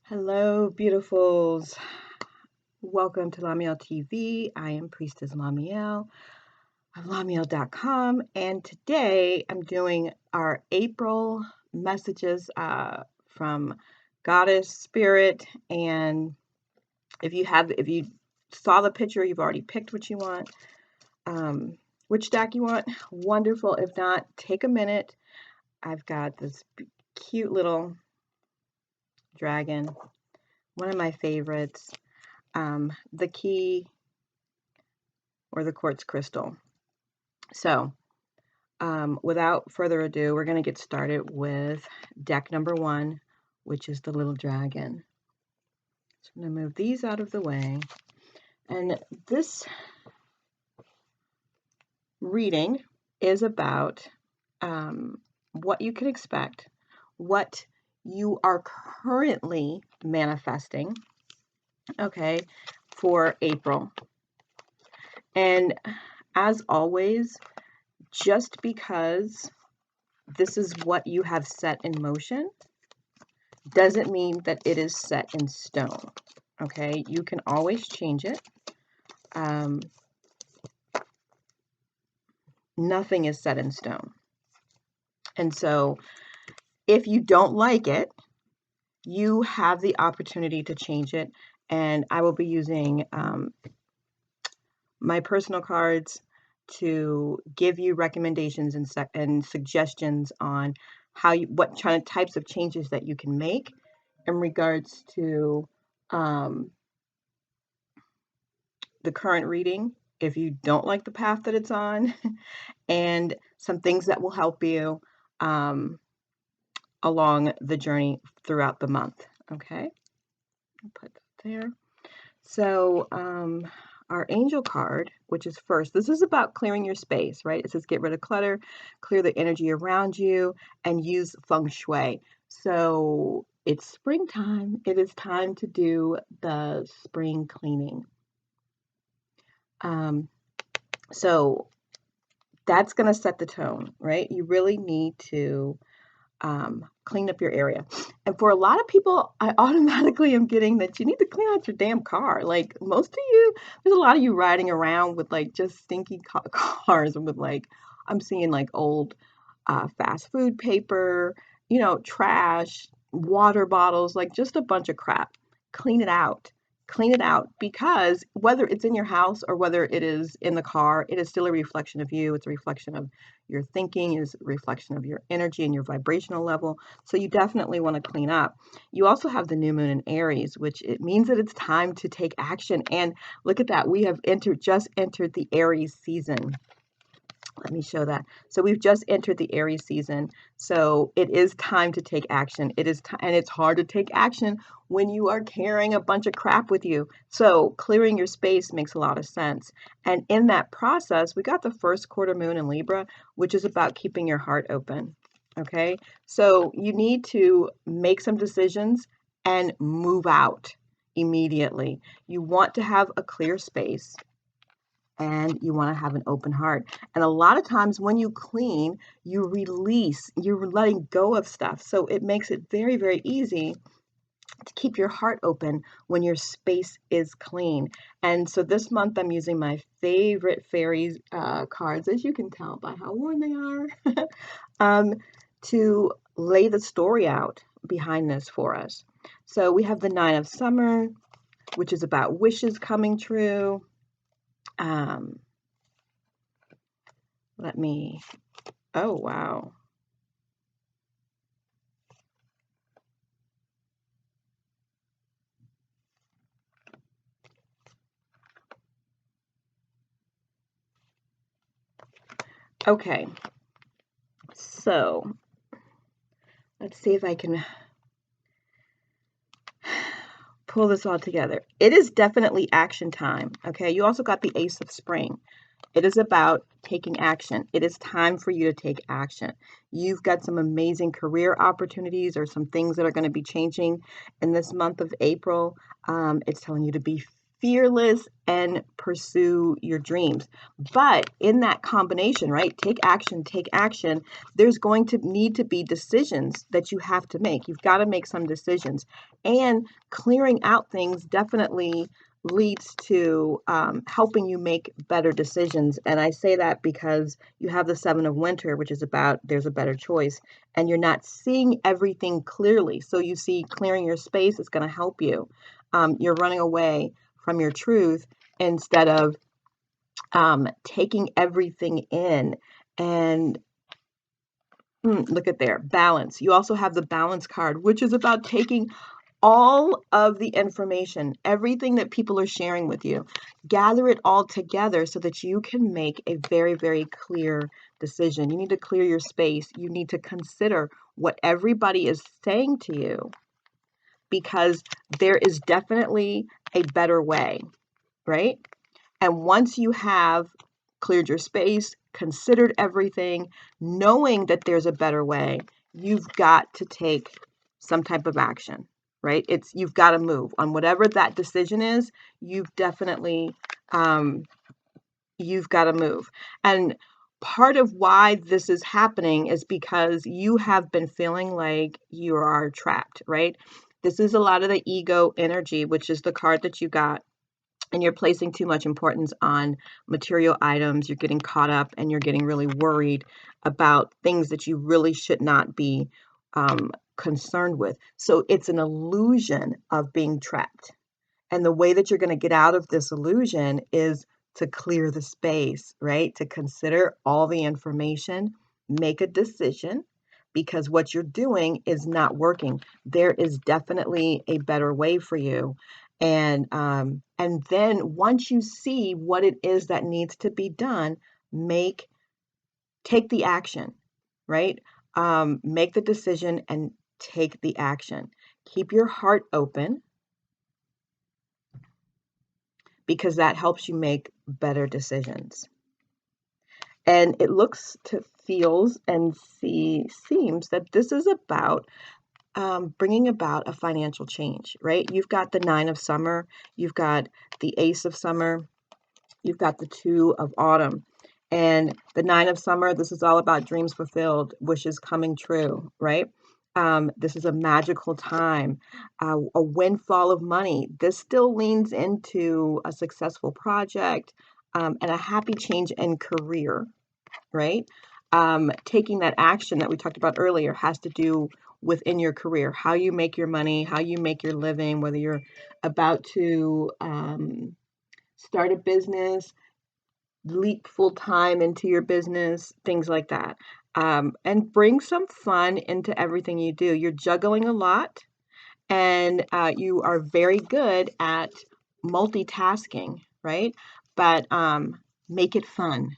Hello, beautifuls. Welcome to Lamiel TV. I am Priestess Lamiel of Lamiel.com, and today I'm doing our April messages from Goddess Spirit. And if you saw the picture, you've already picked what you want, which deck you want. Wonderful. If not, take a minute. I've got this cute little dragon, one of my favorites. The key or the quartz crystal. So without further ado, we're going to get started with deck number 1, which is the little dragon. So I'm going to move these out of the way. And this reading is about what you can expect, what you are currently manifesting, okay, for April. And as always, just because this is what you have set in motion doesn't mean that it is set in stone, okay? You can always change it. Nothing is set in stone. And so if you don't like it, you have the opportunity to change it. And I will be using my personal cards to give you recommendations and suggestions on what kind of types of changes that you can make in regards to the current reading, if you don't like the path that it's on, and some things that will help you along the journey throughout the month. Okay, I'll put that there. So our angel card, which is first, this is about clearing your space, right? It says get rid of clutter, clear the energy around you, and use feng shui. So it's springtime. It is time to do the spring cleaning. So that's going to set the tone, right? You really need to clean up your area. And for a lot of people, I automatically am getting that you need to clean out your damn car. Like most of you, there's a lot of you riding around with like just stinky cars with like, I'm seeing like old fast food paper, trash, water bottles, like just a bunch of crap. Clean it out. Clean it out, because whether it's in your house or whether it is in the car, it is still a reflection of you. It's a reflection of your thinking, is a reflection of your energy and your vibrational level. So you definitely want to clean up. You also have the new moon in Aries, which it means that it's time to take action. And look at that. We have just entered the Aries season. Let me show that. So we've just entered the Aries season. So it is time to take action. It is and it's hard to take action when you are carrying a bunch of crap with you. So clearing your space makes a lot of sense. And in that process, we got the first quarter moon in Libra, which is about keeping your heart open. Okay. So you need to make some decisions and move out immediately. You want to have a clear space, and you want to have an open heart. And a lot of times when you clean, you release, you're letting go of stuff. So it makes it very, very easy to keep your heart open when your space is clean. And so this month I'm using my favorite fairies cards, as you can tell by how worn they are, to lay the story out behind this for us. So we have the 9 of Summer, which is about wishes coming true. Oh, wow. Okay. So let's see if I can pull this all together. It is definitely action time. Okay. You also got the Ace of Spring. It is about taking action. It is time for you to take action. You've got some amazing career opportunities or some things that are going to be changing in this month of April. It's telling you to be fearless and pursue your dreams. But in that combination, right? Take action. There's going to need to be decisions that you have to make. You've got to make some decisions. And clearing out things definitely leads to helping you make better decisions. And I say that because you have the Seven of Winter, which is about there's a better choice, and you're not seeing everything clearly. So you see clearing your space is going to help you. You're running away from your truth instead of taking everything in. And look at there, balance. You also have the balance card, which is about taking all of the information, everything that people are sharing with you, gather it all together so that you can make a very, very clear decision. You need to clear your space. You need to consider what everybody is saying to you, because there is definitely a better way, right? And once you have cleared your space, considered everything, knowing that there's a better way, you've got to take some type of action, right? You've got to move on whatever that decision is. You've definitely, you've got to move. And part of why this is happening is because you have been feeling like you are trapped, right? This is a lot of the ego energy, which is the card that you got. And you're placing too much importance on material items. You're getting caught up and you're getting really worried about things that you really should not be concerned with. So it's an illusion of being trapped. And the way that you're going to get out of this illusion is to clear the space, right? To consider all the information, make a decision, because what you're doing is not working. There is definitely a better way for you. And then once you see what it is that needs to be done, take the action, right? Make the decision and take the action. Keep your heart open, because that helps you make better decisions. And it looks to feels and seems that this is about bringing about a financial change, right? You've got the Nine of Summer, you've got the Ace of Summer, you've got the Two of Autumn. And the Nine of Summer, this is all about dreams fulfilled, wishes coming true, right? This is a magical time, a windfall of money. This still leans into a successful project and a happy change in career, right? Taking that action that we talked about earlier has to do within your career, how you make your money, how you make your living, whether you're about to start a business, leap full time into your business, things like that. And bring some fun into everything you do. You're juggling a lot, and you are very good at multitasking, right? But make it fun.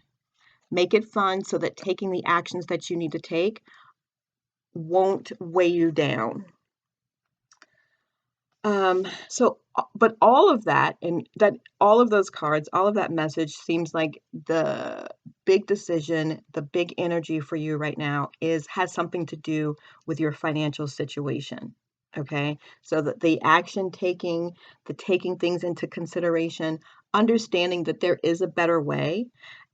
Make it fun so that taking the actions that you need to take won't weigh you down. But all of that, and that all of those cards, all of that message seems like the big decision, the big energy for you right now has something to do with your financial situation. Okay, so that the action taking, the taking things into consideration, understanding that there is a better way,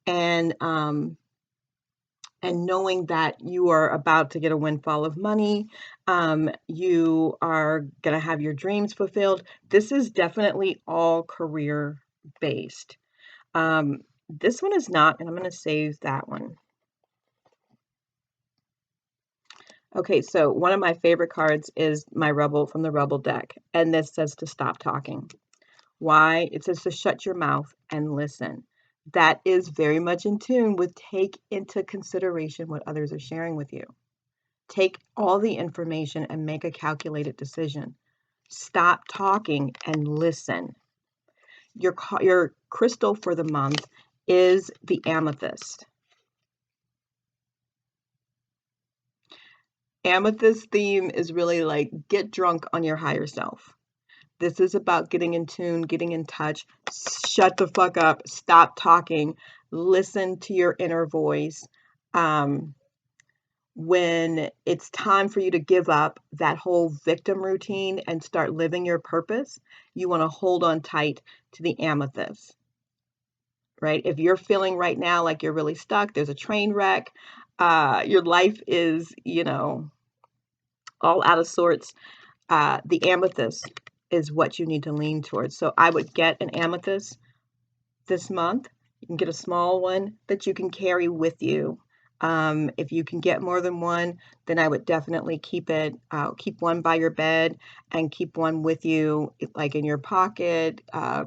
and knowing that you are about to get a windfall of money, you are going to have your dreams fulfilled. This is definitely all career based. This one is not, and I'm going to save that one. Okay, so one of my favorite cards is my Rebel from the Rebel deck, and this says to stop talking. Why? It says to shut your mouth and listen. That is very much in tune with take into consideration what others are sharing with you. Take all the information and make a calculated decision. Stop talking and listen. Your crystal for the month is the amethyst. Amethyst theme is really like get drunk on your higher self. This is about getting in tune, getting in touch. Shut the fuck up. Stop talking. Listen to your inner voice. when it's time for you to give up that whole victim routine and start living your purpose, you want to hold on tight to the amethyst, right? If you're feeling right now like you're really stuck, there's a train wreck, your life is, all out of sorts, the amethyst is what you need to lean towards. So I would get an amethyst this month. You can get a small one that you can carry with you. If you can get more than one, then I would definitely keep one by your bed and keep one with you, like in your pocket,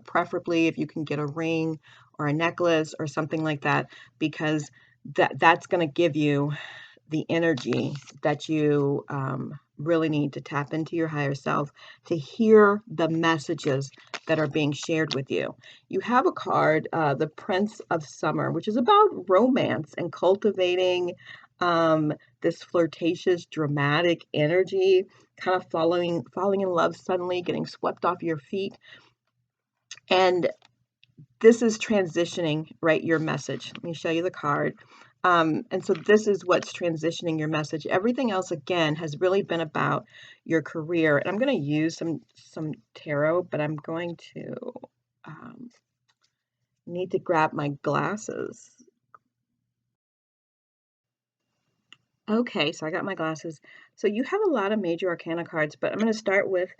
preferably if you can get a ring or a necklace or something like that, because that's going to give you the energy that you really need to tap into your higher self to hear the messages that are being shared with you. You have a card, the Prince of Summer, which is about romance and cultivating this flirtatious, dramatic energy, kind of falling in love suddenly, getting swept off your feet. And this is transitioning, right, your message. Let me show you the card. And so this is what's transitioning your message. Everything else, again, has really been about your career. And I'm going to use some tarot, but I'm going to need to grab my glasses. Okay, so I got my glasses. So you have a lot of major arcana cards, but I'm going to start with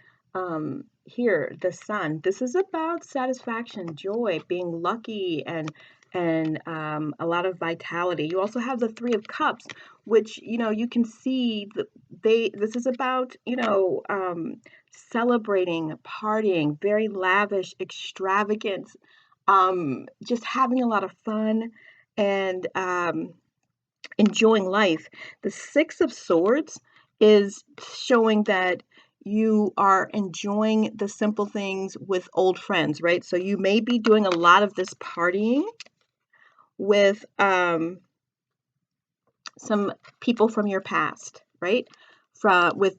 here, the Sun. This is about satisfaction, joy, being lucky, and a lot of vitality. You also have the Three of Cups, which you can see that this is about celebrating, partying, very lavish, extravagant, just having a lot of fun and enjoying life. The Six of Swords is showing that you are enjoying the simple things with old friends, right? So you may be doing a lot of this partying with some people from your past, right? With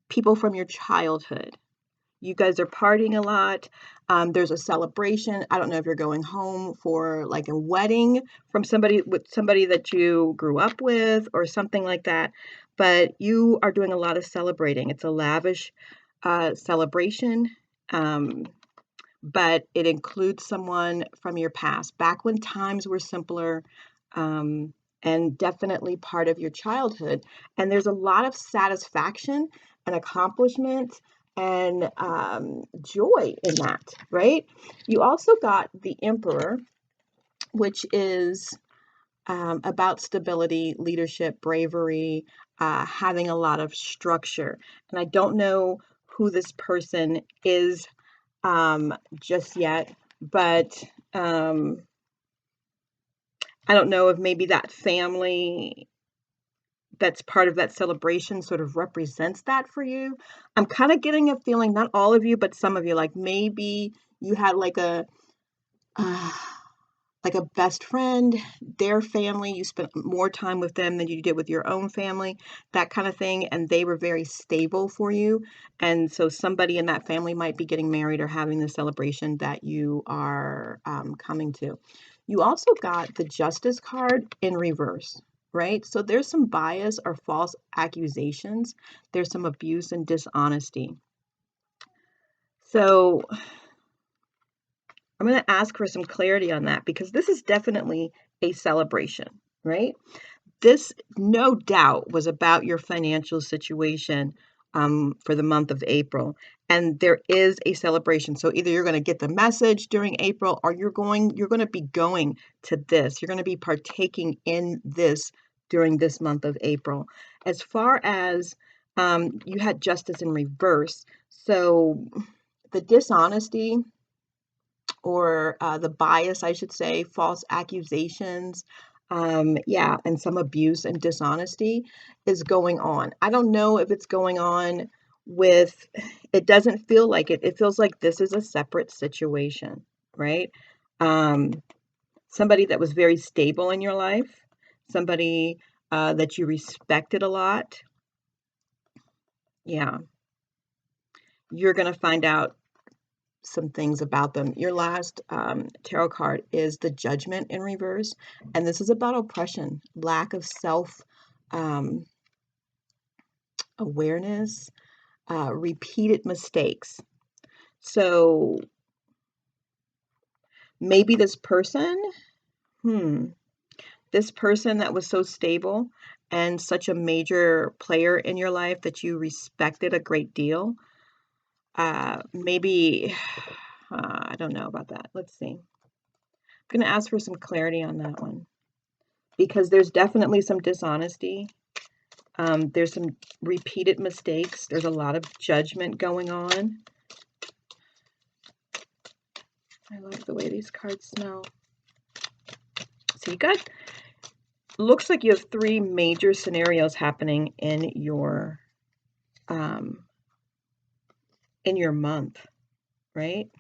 people from your childhood. You guys are partying a lot. There's a celebration. I don't know if you're going home for like a wedding from somebody that you grew up with or something like that. But you are doing a lot of celebrating. It's a lavish celebration, but it includes someone from your past, back when times were simpler, and definitely part of your childhood. And there's a lot of satisfaction and accomplishment and joy in that, right? You also got the Emperor, which is about stability, leadership, bravery, having a lot of structure. And I don't know who this person is just yet, but I don't know if maybe that family that's part of that celebration sort of represents that for you. I'm kind of getting a feeling, not all of you, but some of you, like maybe you had uh, like a best friend, their family, you spent more time with them than you did with your own family, that kind of thing, and they were very stable for you. And so somebody in that family might be getting married or having the celebration that you are coming to. You also got the Justice card in reverse, right? So there's some bias or false accusations. There's some abuse and dishonesty. So I'm going to ask for some clarity on that because this is definitely a celebration, right? This, no doubt, was about your financial situation for the month of April. And there is a celebration. So either you're going to get the message during April or you're going to be going to this. You're going to be partaking in this during this month of April. As far as you had justice in reverse. So the dishonesty or the bias, I should say, false accusations, and some abuse and dishonesty is going on. I don't know if it's going on with, it doesn't feel like it. It feels like this is a separate situation, right? Somebody that was very stable in your life, somebody that you respected a lot. Yeah. You're going to find out some things about them. Your last tarot card is the Judgment in reverse, and this is about oppression, lack of self awareness, repeated mistakes. So maybe this person that was so stable and such a major player in your life that you respected a great deal, maybe, I don't know about that. Let's see. I'm going to ask for some clarity on that one, because there's definitely some dishonesty. There's some repeated mistakes. There's a lot of judgment going on. I love the way these cards smell. So you got, looks like you have 3 major scenarios happening in your month, right?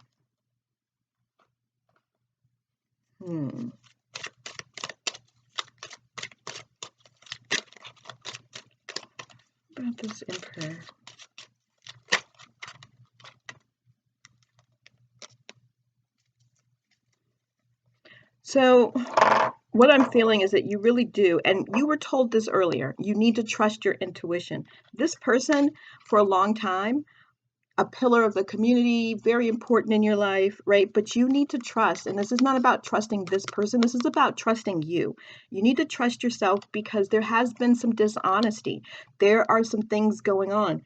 About this Emperor. So what I'm feeling is that you really do, and you were told this earlier, you need to trust your intuition. This person, for a long time, a pillar of the community, very important in your life, right? But you need to trust, and this is not about trusting this person. This is about trusting you. You need to trust yourself, because there has been some dishonesty. There are some things going on.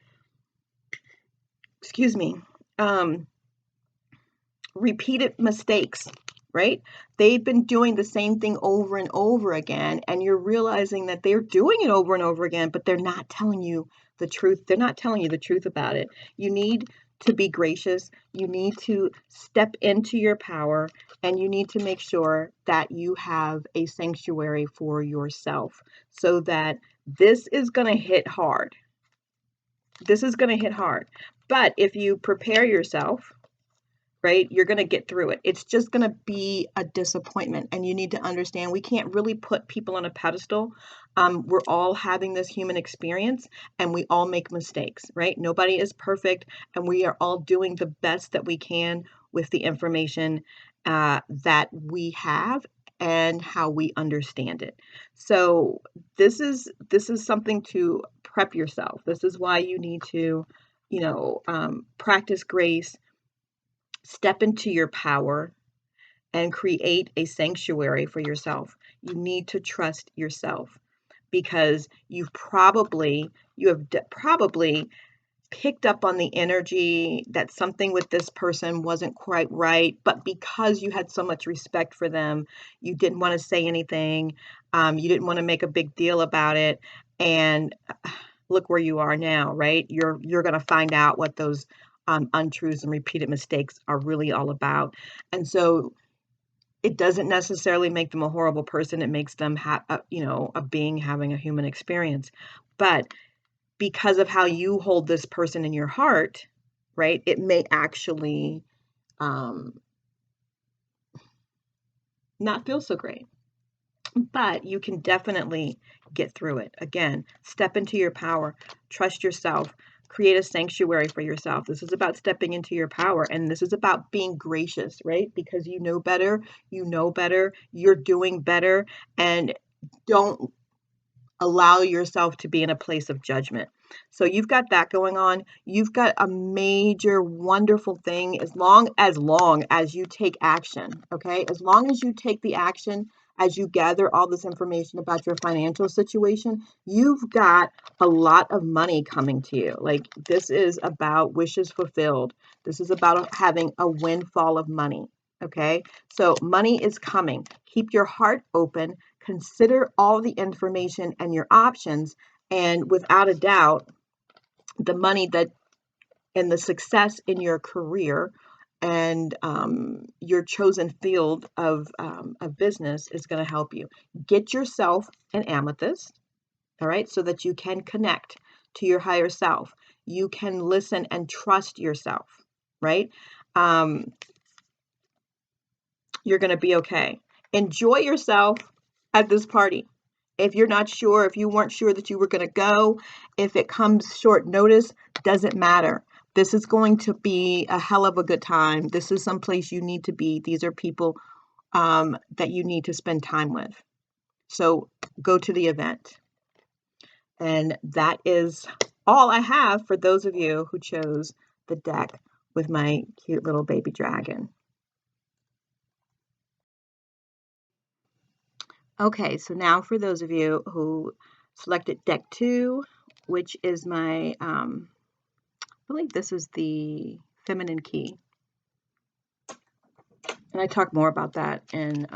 Excuse me. Repeated mistakes, right? They've been doing the same thing over and over again, and you're realizing that they're doing it over and over again, but they're not telling you the truth. They're not telling you the truth about it. You need to be gracious. You need to step into your power, and you need to make sure that you have a sanctuary for yourself, so that this is going to hit hard. This is going to hit hard. But if you prepare yourself, right, you're going to get through it. It's just going to be a disappointment. And you need to understand, we can't really put people on a pedestal. We're all having this human experience, and we all make mistakes, right? Nobody is perfect, and we are all doing the best that we can with the information that we have and how we understand it. So this is something to prep yourself. This is why you need to, practice grace, step into your power, and create a sanctuary for yourself. You need to trust yourself, because you have probably picked up on the energy that something with this person wasn't quite right, but because you had so much respect for them, you didn't want to say anything. You didn't want to make a big deal about it. And look where you are now, right? You're going to find out what those untruths and repeated mistakes are really all about. And so it doesn't necessarily make them a horrible person. It makes them a being having a human experience. But because of how you hold this person in your heart, right, it may actually not feel so great. But you can definitely get through it. Again, step into your power, trust yourself, create a sanctuary for yourself. This is about stepping into your power, and this is about being gracious, right? Because you know better, you're doing better, and don't allow yourself to be in a place of judgment. So you've got that going on. You've got a major, wonderful thing as long as you take action, okay? As long as you take the action, as you gather all this information about your financial situation, you've got a lot of money coming to you. Like, this is about wishes fulfilled. This is about having a windfall of money, okay? So money is coming. Keep your heart open. Consider all the information and your options, and without a doubt, the money that and the success in your career and your chosen field of business is going to help you. Get yourself an amethyst, all right, so that you can connect to your higher self. You can listen and trust yourself, right? You're going to be okay. Enjoy yourself at this party. If you weren't sure that you were going to go, if it comes short notice, doesn't matter. This is going to be a hell of a good time. This is someplace you need to be. These are people that you need to spend time with. So go to the event. And that is all I have for those of you who chose the deck with my cute little baby dragon. Okay, so now for those of you who selected deck 2, which is my, I believe this is the feminine key. And I talk more about that in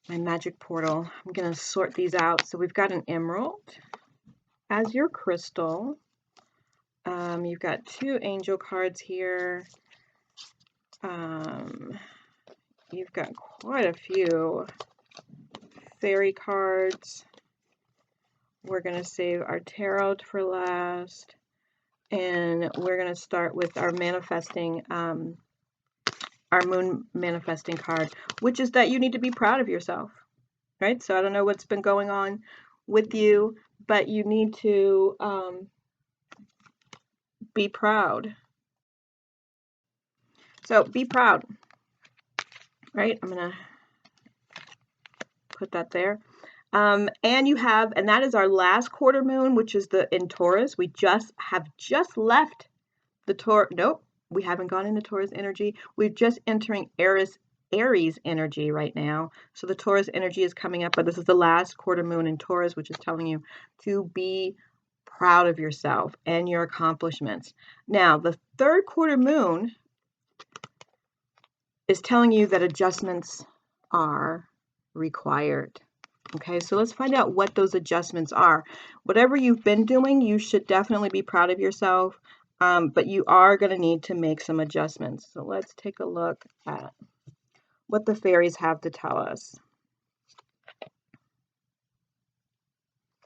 my magic portal. I'm going to sort these out. So we've got an emerald as your crystal. You've got 2 angel cards here. You've got quite a few fairy cards. We're going to save our tarot for last. And we're going to start with our manifesting, our moon manifesting card, which is that you need to be proud of yourself, right? So I don't know what's been going on with you, but you need to be proud. So be proud, right? I'm going to put that there. And you have, and that is our last quarter moon, which is in Taurus. We have just left the Taurus. Nope, we haven't gone into Taurus energy. We're just entering Aries energy right now. So the Taurus energy is coming up, but this is the last quarter moon in Taurus, which is telling you to be proud of yourself and your accomplishments. Now, the third quarter moon is telling you that adjustments are required. Okay, so let's find out what those adjustments are. Whatever you've been doing, you should definitely be proud of yourself, but you are going to need to make some adjustments. So let's take a look at what the fairies have to tell us.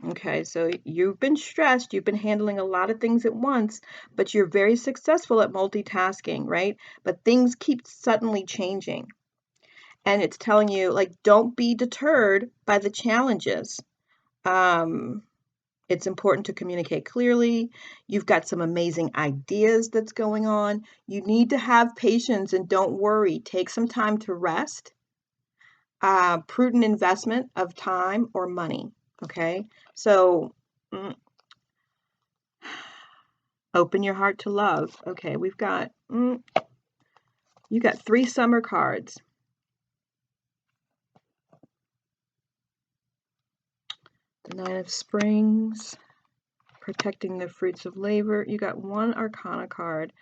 Okay, so you've been stressed, you've been handling a lot of things at once, but you're very successful at multitasking, right? But things keep suddenly changing. And it's telling you, like, don't be deterred by the challenges. It's important to communicate clearly. You've got some amazing ideas that's going on. You need to have patience and don't worry. Take some time to rest. Prudent investment of time or money. Okay, so open your heart to love. Okay, we've got, you got 3 summer cards. The 9 of Springs, protecting the fruits of labor. You got 1 Arcana card,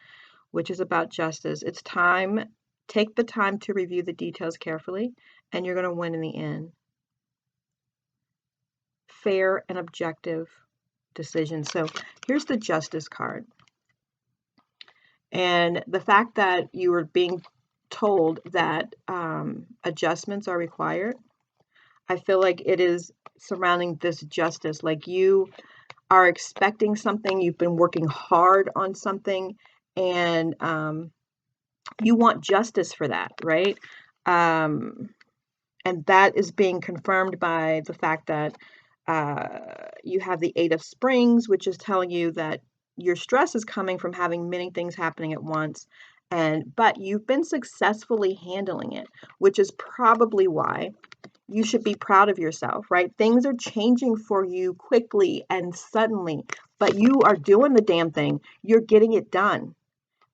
which is about justice. It's time. Take the time to review the details carefully, and you're going to win in the end. Fair and objective decision. So here's the Justice card. And the fact that you are being told that adjustments are required, I feel like it is surrounding this justice. Like you are expecting something, you've been working hard on something, and you want justice for that, right? And that is being confirmed by the fact that you have the 8 of Springs, which is telling you that your stress is coming from having many things happening at once, but you've been successfully handling it, which is probably why you should be proud of yourself, right? Things are changing for you quickly and suddenly, but you are doing the damn thing. You're getting it done.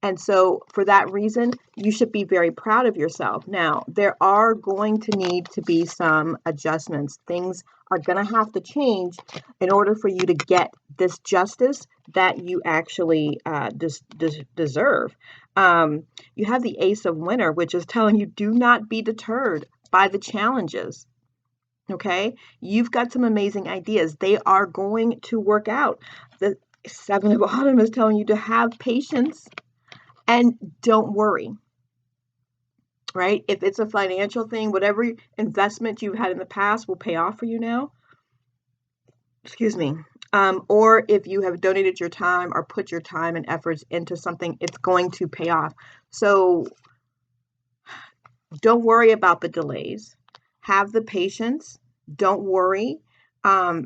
And so for that reason, you should be very proud of yourself. Now, there are going to need to be some adjustments. Things are going to have to change in order for you to get this justice that you actually deserve. You have the Ace of Winter, which is telling you do not be deterred by the challenges. Okay, you've got some amazing ideas. They are going to work out. The 7 of Autumn is telling you to have patience and don't worry, right? If it's a financial thing, whatever investment you've had in the past will pay off for you now. Excuse me. Or if you have donated your time or put your time and efforts into something, it's going to pay off. So don't worry about the delays. Have the patience. Don't worry.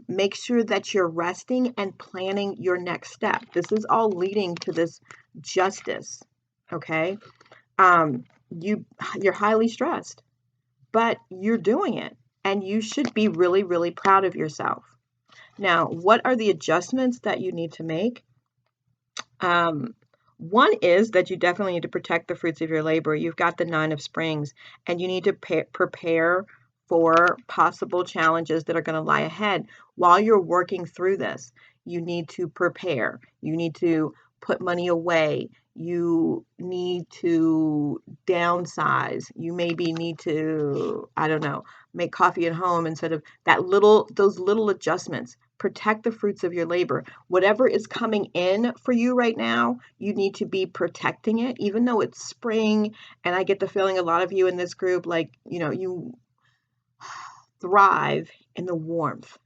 Make sure that you're resting and planning your next step. This is all leading to this justice. Okay. You're highly stressed, but you're doing it, and you should be really, really proud of yourself. Now, what are the adjustments that you need to make? One is that you definitely need to protect the fruits of your labor. You've got the Nine of Springs, and you need to prepare for possible challenges that are going to lie ahead. While you're working through this, you need to prepare. You need to put money away. You need to downsize. You maybe need to, I don't know, make coffee at home instead of those little adjustments. Protect the fruits of your labor. Whatever is coming in for you right now, you need to be protecting it, even though it's spring. And I get the feeling a lot of you in this group, like, you thrive in the warmth.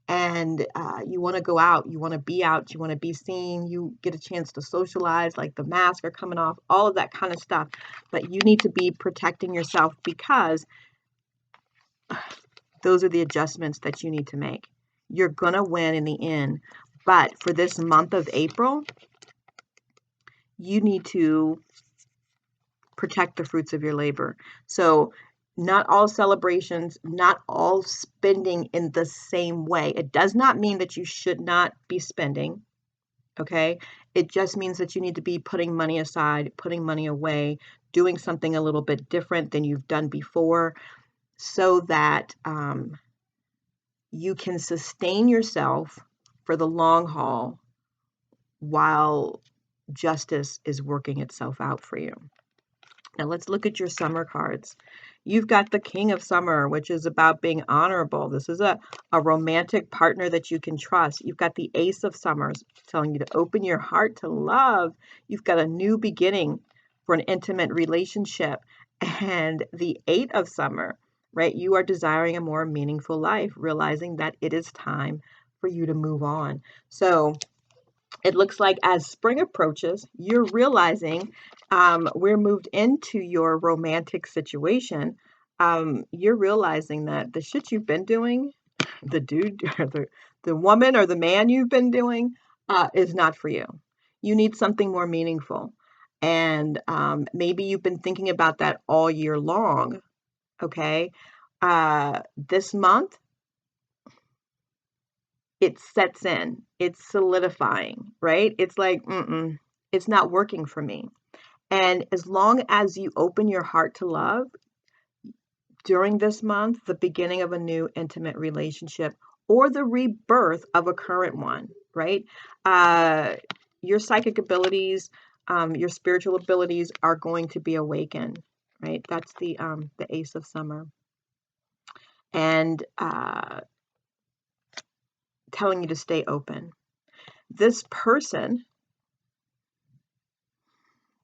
And you want to go out, you want to be out, you want to be seen, you get a chance to socialize, like the masks are coming off, all of that kind of stuff. But you need to be protecting yourself because those are the adjustments that you need to make. You're going to win in the end. But for this month of April, you need to protect the fruits of your labor. So not all celebrations, not all spending in the same way. It does not mean that you should not be spending, okay? It just means that you need to be putting money aside, putting money away, doing something a little bit different than you've done before so that you can sustain yourself for the long haul while justice is working itself out for you. Now let's look at your summer cards. You've got the King of Summer, which is about being honorable. This is a romantic partner that you can trust. You've got the Ace of Summers telling you to open your heart to love. You've got a new beginning for an intimate relationship. And the Eight of Summer, right? You are desiring a more meaningful life, realizing that it is time for you to move on. So it looks like as spring approaches, you're realizing we're moved into your romantic situation. You're realizing that the shit you've been doing, the dude or the woman or the man you've been doing is not for you. You need something more meaningful. And maybe you've been thinking about that all year long. Okay. This month, it sets in, it's solidifying, right? It's like, it's not working for me. And as long as you open your heart to love during this month, the beginning of a new intimate relationship or the rebirth of a current one, right? Your psychic abilities, your spiritual abilities are going to be awakened, right? That's the Ace of Summer. And telling you to stay open. This person,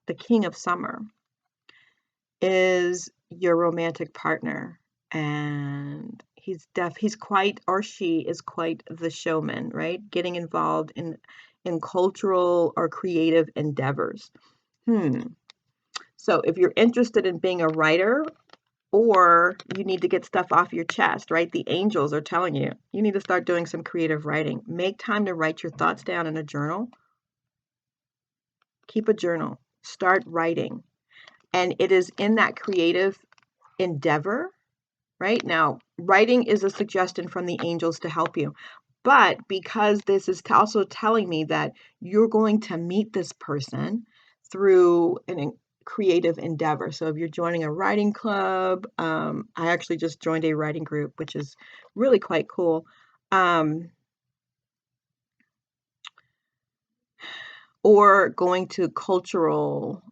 the King of Summer, is your romantic partner, and he's quite, or she is quite the showman, right? Getting involved in cultural or creative endeavors. So if you're interested in being a writer, or you need to get stuff off your chest, right? The angels are telling you need to start doing some creative writing. Make time to write your thoughts down in a journal. Keep a journal. Start writing. And it is in that creative endeavor, right? Now, writing is a suggestion from the angels to help you. But because this is also telling me that you're going to meet this person through a creative endeavor. So if you're joining a writing club, I actually just joined a writing group, which is really quite cool. Or going to cultural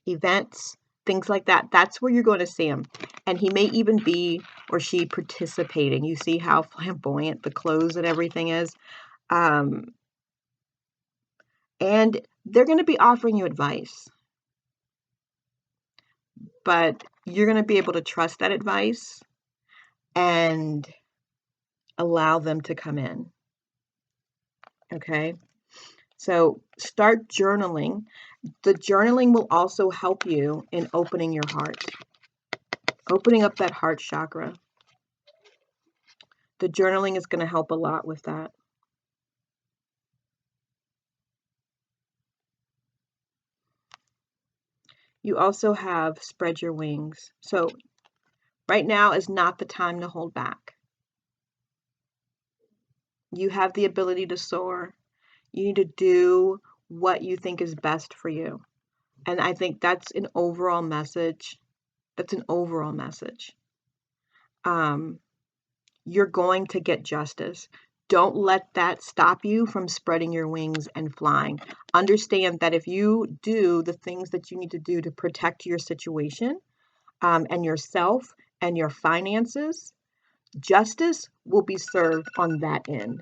events, things like that. That's where you're going to see him. And he may even be, or she, participating. You see how flamboyant the clothes and everything is. And they're going to be offering you advice. But you're going to be able to trust that advice and allow them to come in. Okay? So start journaling. The journaling will also help you in opening your heart, opening up that heart chakra. The journaling is going to help a lot with that. You also have spread your wings. So right now is not the time to hold back. You have the ability to soar. You need to do what you think is best for you. And I think that's an overall message. That's an overall message. You're going to get justice. Don't let that stop you from spreading your wings and flying. Understand that if you do the things that you need to do to protect your situation, and yourself and your finances, justice will be served on that end.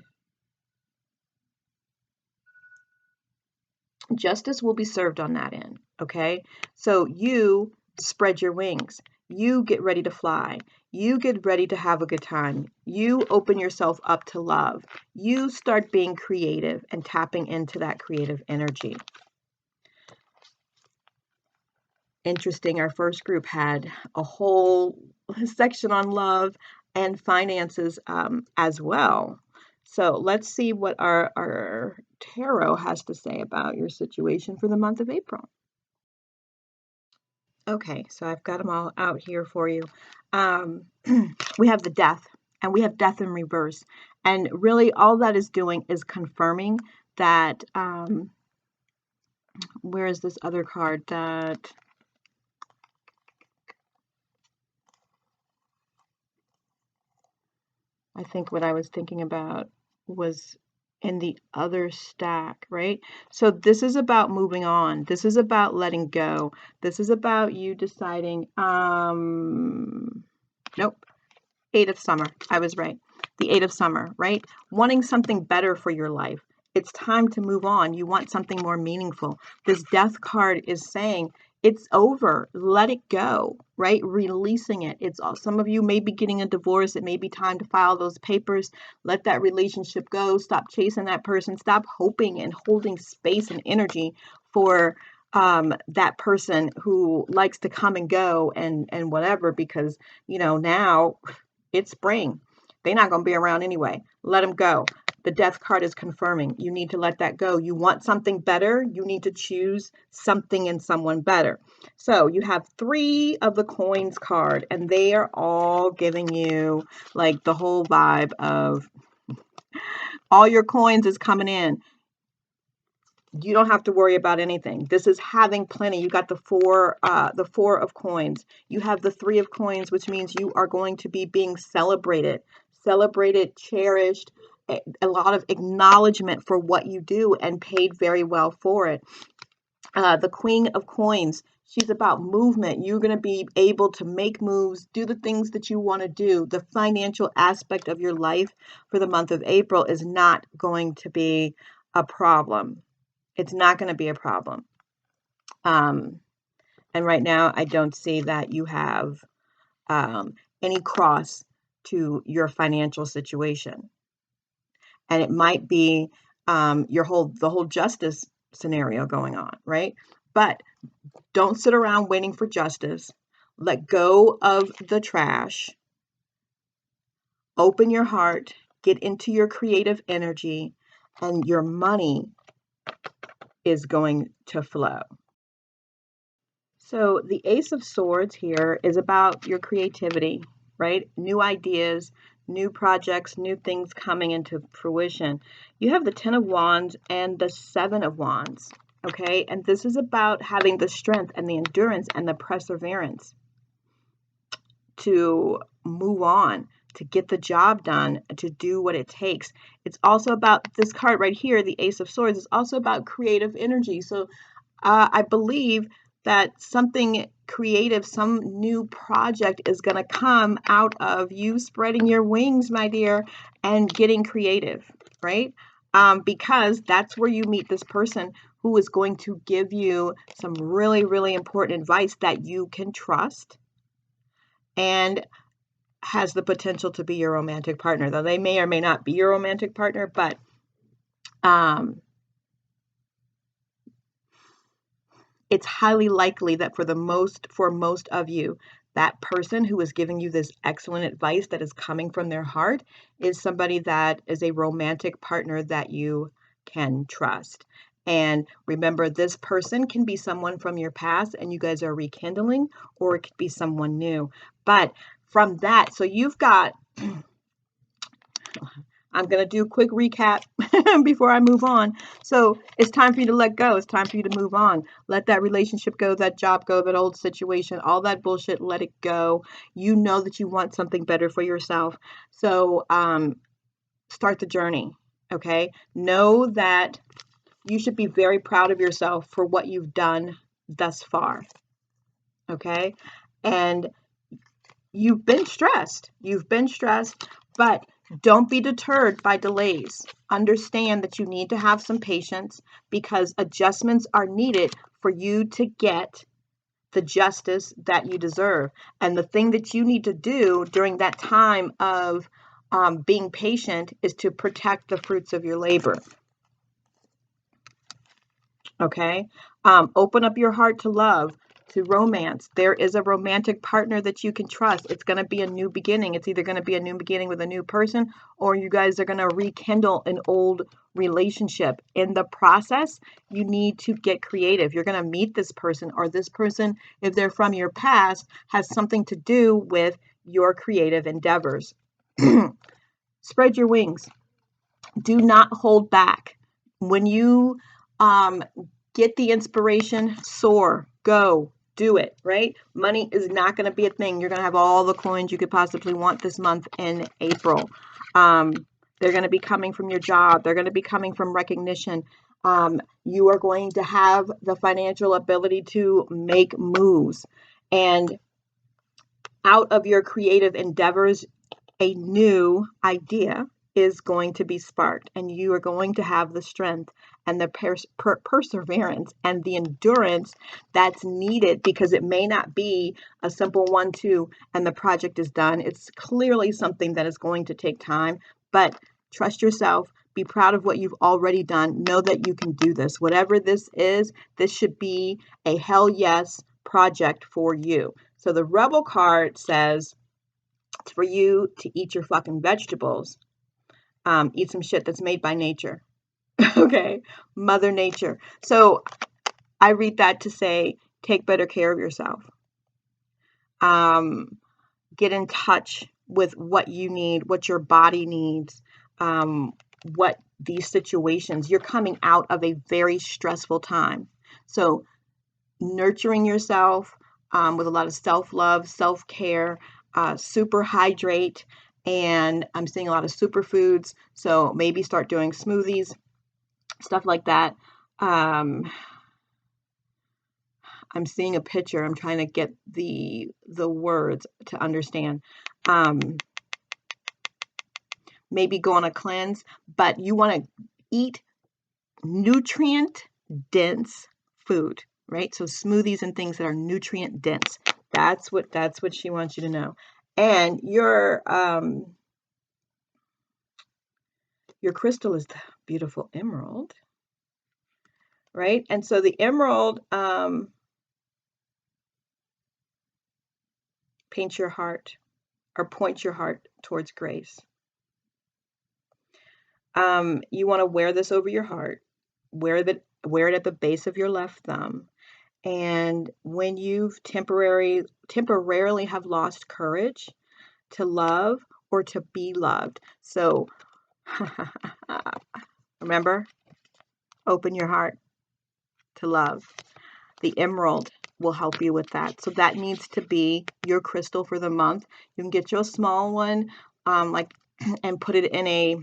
Justice will be served on that end. Okay. So you spread your wings. You get ready to fly. You get ready to have a good time. You open yourself up to love. You start being creative and tapping into that creative energy. Interesting. Our first group had a whole section on love and finances as well. So let's see what our tarot has to say about your situation for the month of April. Okay, so I've got them all out here for you. We have the death, and we have death in reverse. And really all that is doing is confirming that, where is this other card that... I think what I was thinking about was in the other stack, right? So this is about moving on. This is about letting go. This is about you deciding, nope, Eight of Summer. I was right. The Eight of Summer, right? Wanting something better for your life. It's time to move on. You want something more meaningful. This Death card is saying it's over. Let it go, right? Releasing it. It's all, some of you may be getting a divorce. It may be time to file those papers. Let that relationship go. Stop chasing that person. Stop hoping and holding space and energy for that person who likes to come and go and whatever, because now it's spring. They're not going to be around anyway. Let them go. The Death card is confirming you need to let that go. You want something better. You need to choose something and someone better. So you have Three of the Coins card, and they are all giving you like the whole vibe of all your coins is coming in. You don't have to worry about anything. This is having plenty. You got the Four of Coins. You have the Three of Coins, which means you are going to be being celebrated, cherished, a lot of acknowledgement for what you do, and paid very well for it. The Queen of Coins, she's about movement. You're going to be able to make moves, do the things that you want to do. The financial aspect of your life for the month of April is not going to be a problem. It's not going to be a problem. And right now, I don't see that you have any cross to your financial situation. And it might be the whole justice scenario going on, right? But don't sit around waiting for justice. Let go of the trash. Open your heart. Get into your creative energy, and your money is going to flow. So the Ace of Swords here is about your creativity, right? New ideas, new projects, new things coming into fruition. You have the Ten of Wands and the Seven of Wands, okay? And this is about having the strength and the endurance and the perseverance to move on, to get the job done, to do what it takes. It's also about this card right here, the Ace of Swords, is also about creative energy. So I believe that something creative, some new project is going to come out of you spreading your wings, my dear, and getting creative, right? Because that's where you meet this person who is going to give you some really, really important advice that you can trust and has the potential to be your romantic partner. Though they may or may not be your romantic partner, but it's highly likely that for most of you, that person who is giving you this excellent advice that is coming from their heart is somebody that is a romantic partner that you can trust. And remember, this person can be someone from your past and you guys are rekindling, or it could be someone new. But from that, so you've got I'm going to do a quick recap before I move on. So it's time for you to let go. It's time for you to move on. Let that relationship go, that job go, that old situation, all that bullshit, let it go. You know that you want something better for yourself. So start the journey, okay? Know that you should be very proud of yourself for what you've done thus far, okay? And you've been stressed. You've been stressed, but don't be deterred by delays. Understand that you need to have some patience because adjustments are needed for you to get the justice that you deserve. And the thing that you need to do during that time of being patient is to protect the fruits of your labor. Okay? Open up your heart to love, to romance. There is a romantic partner that you can trust. It's going to be a new beginning. It's either going to be a new beginning with a new person, or you guys are going to rekindle an old relationship. In the process, you need to get creative. You're going to meet this person, or this person, if they're from your past, has something to do with your creative endeavors. Spread your wings. Do not hold back. When you get the inspiration, soar, go, do it, right? Money is not going to be a thing. You're going to have all the coins you could possibly want this month in April. They're going to be coming from your job. They're going to be coming from recognition. You are going to have the financial ability to make moves. And out of your creative endeavors, a new idea is going to be sparked, and you are going to have the strength and the perseverance and the endurance that's needed, because it may not be a simple 1-2 and the project is done. It's clearly something that is going to take time, but trust yourself. Be proud of what you've already done. Know that you can do this. Whatever this is, this should be a hell yes project for you. So the Rebel card says it's for you to eat your fucking vegetables. Eat some shit that's made by nature. Okay, Mother Nature. So I read that to say, take better care of yourself. Get in touch with what you need, what your body needs, what these situations. You're coming out of a very stressful time. So nurturing yourself with a lot of self-love, self-care, super hydrate. And I'm seeing a lot of superfoods. So maybe start doing smoothies, stuff like that. I'm seeing a picture. I'm trying to get the words to understand. Maybe go on a cleanse, but you want to eat nutrient dense food, right? So smoothies and things that are nutrient dense. That's what she wants you to know. And your crystal is the beautiful emerald, right? And so the emerald paints your heart or points your heart towards grace. You want to wear this over your heart. Wear it at the base of your left thumb. And when you've temporarily have lost courage to love or to be loved. So remember, open your heart to love. The emerald will help you with that. So that needs to be your crystal for the month. You can get you a small one, and put it in a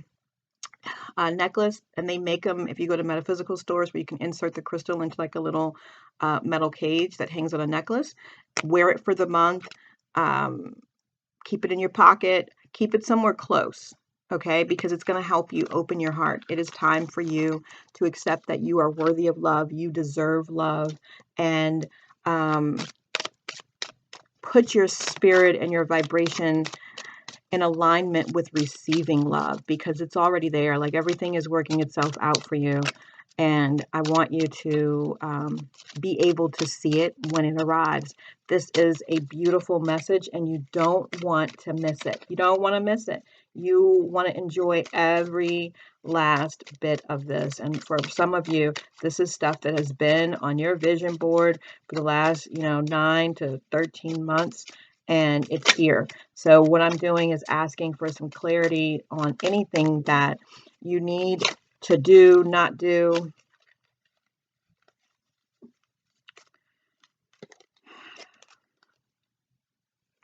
necklace, and they make them if you go to metaphysical stores where you can insert the crystal into like a little metal cage that hangs on a necklace. Wear it for the month. Keep it in your pocket. Keep it somewhere close, okay? Because it's going to help you open your heart. It is time for you to accept that you are worthy of love. You deserve love, and put your spirit and your vibration in alignment with receiving love, because it's already there. Like everything is working itself out for you. And I want you to be able to see it when it arrives. This is a beautiful message, and you don't want to miss it. You don't want to miss it. You want to enjoy every last bit of this. And for some of you, this is stuff that has been on your vision board for the last, 9 to 13 months. and it's here. So what I'm doing is asking for some clarity on anything that you need to do, not do.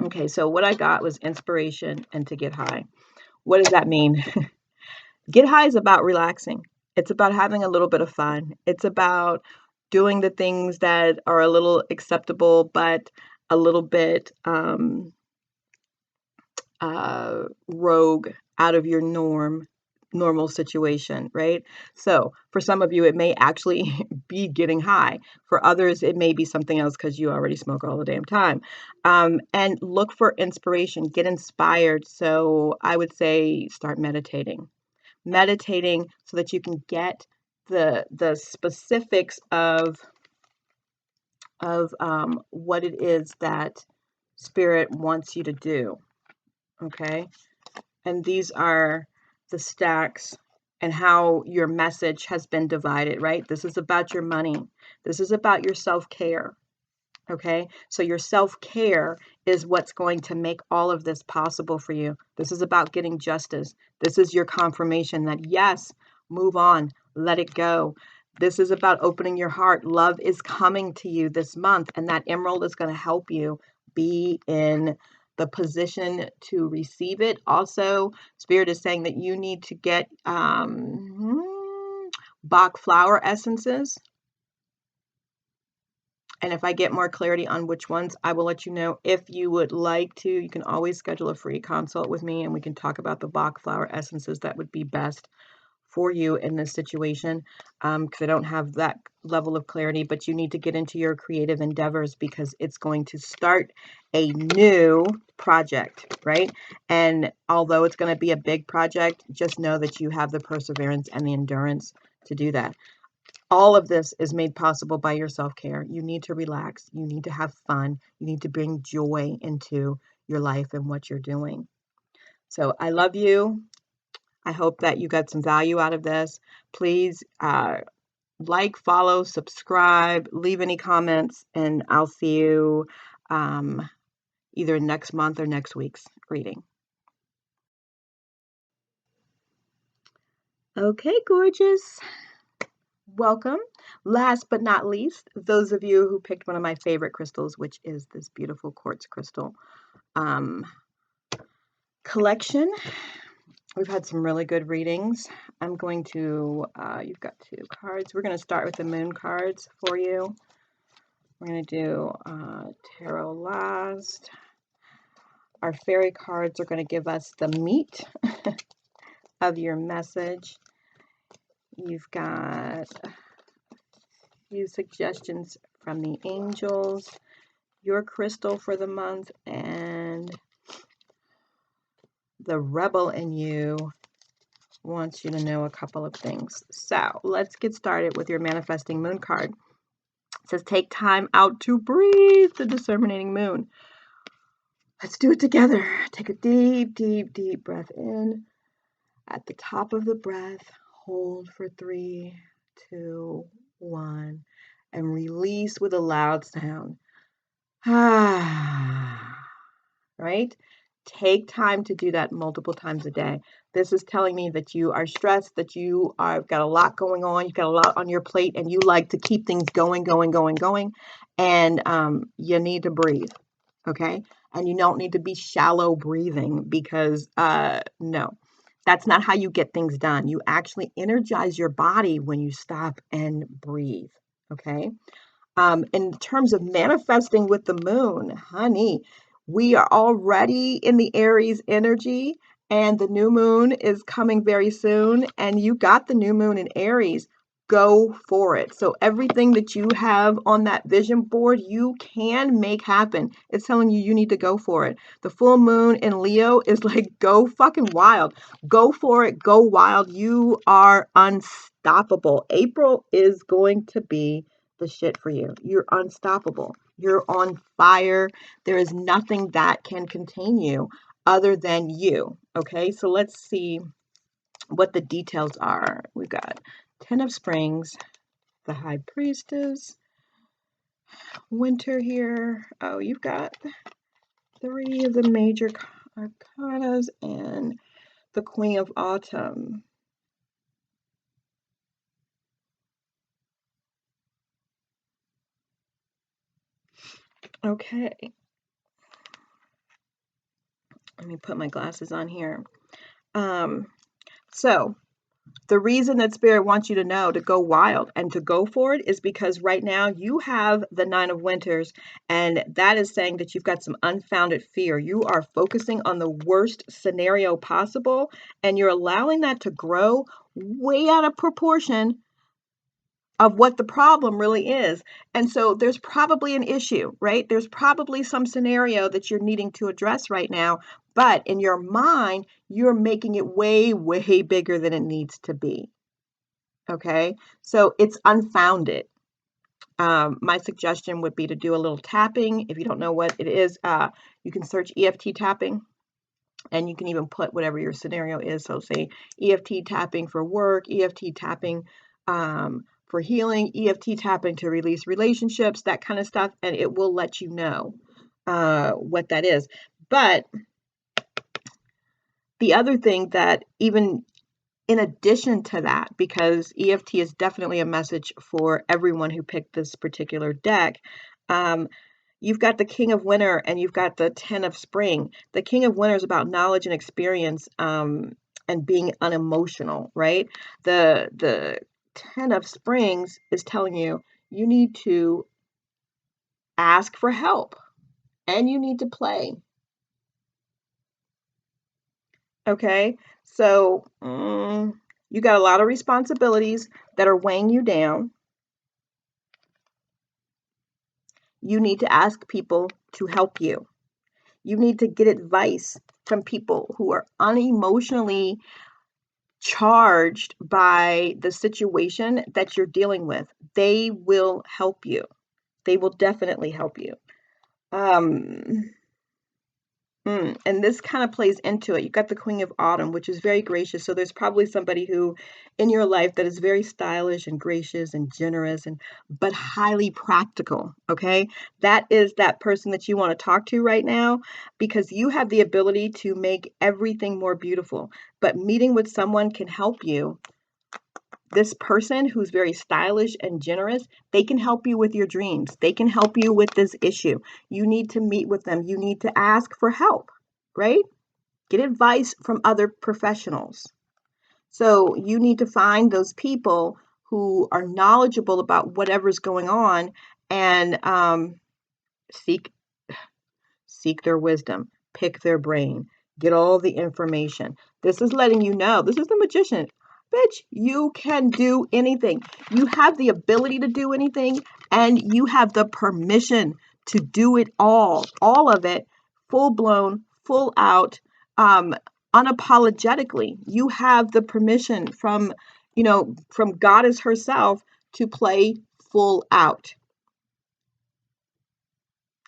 Okay, so what I got was inspiration and to get high. What does that mean? Get high is about relaxing. It's about having a little bit of fun. It's about doing the things that are a little acceptable, but a little bit rogue, out of your normal situation, right? So for some of you, it may actually be getting high. For others, it may be something else because you already smoke all the damn time. And look for inspiration, get inspired. So I would say start meditating so that you can get the specifics of what it is that spirit wants you to do. Okay, and these are the stacks and how your message has been divided, right? This is about your money. This is about your self-care. Okay, so your self-care is what's going to make all of this possible for you. This is about getting justice. This is your confirmation that yes, move on, let it go. This is about opening your heart. Love is coming to you this month, and that emerald is going to help you be in the position to receive it. Also, Spirit is saying that you need to get Bach flower essences. And if I get more clarity on which ones, I will let you know. If you would like to, you can always schedule a free consult with me and we can talk about the Bach flower essences that would be best for you in this situation, because I don't have that level of clarity, but you need to get into your creative endeavors because it's going to start a new project, right? And although it's going to be a big project, just know that you have the perseverance and the endurance to do that. All of this is made possible by your self-care. You need to relax. You need to have fun. You need to bring joy into your life and what you're doing. So I love you. I hope that you got some value out of this. Please like, follow, subscribe, leave any comments, and I'll see you either next month or next week's reading. Okay, gorgeous. Welcome. Last but not least, those of you who picked one of my favorite crystals, which is this beautiful quartz crystal collection. We've had some really good readings. I'm going to, you've got 2 cards. We're going to start with the moon cards for you. We're going to do tarot last. Our fairy cards are going to give us the meat of your message. You've got a few suggestions from the angels, your crystal for the month, and the rebel in you wants you to know a couple of things. So let's get started with your manifesting moon card. It says, take time out to breathe the discerning moon. Let's do it together. Take a deep, deep, deep breath in. At the top of the breath, hold for 3, 2, 1, and release with a loud sound. Right? Take time to do that multiple times a day. This is telling me that you are stressed, that you are got a lot going on, you've got a lot on your plate, and you like to keep things going, and you need to breathe, okay? And you don't need to be shallow breathing because, no, that's not how you get things done. You actually energize your body when you stop and breathe, okay? In terms of manifesting with the moon, honey, we are already in the Aries energy and the new moon is coming very soon. And you got the new moon in Aries. Go for it. So everything that you have on that vision board, you can make happen. It's telling you you need to go for it. The full moon in Leo is like, go fucking wild. Go for it. Go wild. You are unstoppable. April is going to be the shit for you. You're unstoppable. You're on fire. There is nothing that can contain you other than you. Okay, so let's see what the details are. We've got 10 of Springs, the High Priestess, Winter here. Oh, you've got 3 of the major arcanas and the Queen of Autumn. Okay. Let me put my glasses on here. So the reason that Spirit wants you to know to go wild and to go for it is because right now you have the 9 of Winters, and that is saying that you've got some unfounded fear. You are focusing on the worst scenario possible, and you're allowing that to grow way out of proportion of what the problem really is. And so there's probably an issue, right? There's probably some scenario that you're needing to address right now, but in your mind, you're making it way, way bigger than it needs to be. Okay, so it's unfounded. My suggestion would be to do a little tapping. If you don't know what it is, you can search EFT tapping, and you can even put whatever your scenario is. So say EFT tapping for work, EFT tapping for healing, EFT tapping to release relationships, that kind of stuff, and it will let you know what that is. But the other thing that even in addition to that, because EFT is definitely a message for everyone who picked this particular deck, you've got the King of Winter and you've got the 10 of Spring. The King of Winter is about knowledge and experience and being unemotional, right? The 10 of Springs is telling you you need to ask for help and you need to play. Okay, so you got a lot of responsibilities that are weighing you down. You need to ask people to help you. You need to get advice from people who are unemotionally charged by the situation that you're dealing with. They will help you. They will definitely help you. And this kind of plays into it. You've got the Queen of Autumn, which is very gracious. So there's probably somebody who in your life that is very stylish and gracious and generous but highly practical. Okay. That is that person that you want to talk to right now because you have the ability to make everything more beautiful. But meeting with someone can help you. This person who's very stylish and generous, they can help you with your dreams. They can help you with this issue. You need to meet with them. You need to ask for help, right? Get advice from other professionals. So you need to find those people who are knowledgeable about whatever's going on and seek their wisdom, pick their brain, get all the information. This is letting you know, this is the magician. Bitch, you can do anything. You have the ability to do anything, and you have the permission to do it all of it, full blown, full out, unapologetically. You have the permission from Goddess herself to play full out.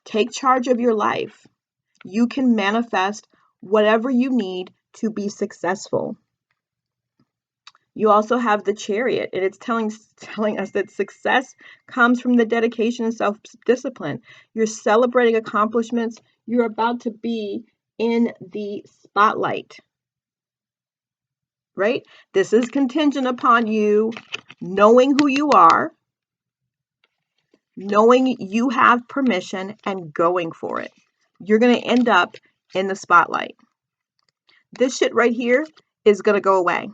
Take charge of your life. You can manifest whatever you need to be successful. You also have the Chariot, and it's telling us that success comes from the dedication and self-discipline. You're celebrating accomplishments. You're about to be in the spotlight, right? This is contingent upon you knowing who you are, knowing you have permission, and going for it. You're going to end up in the spotlight. This shit right here is going to go away.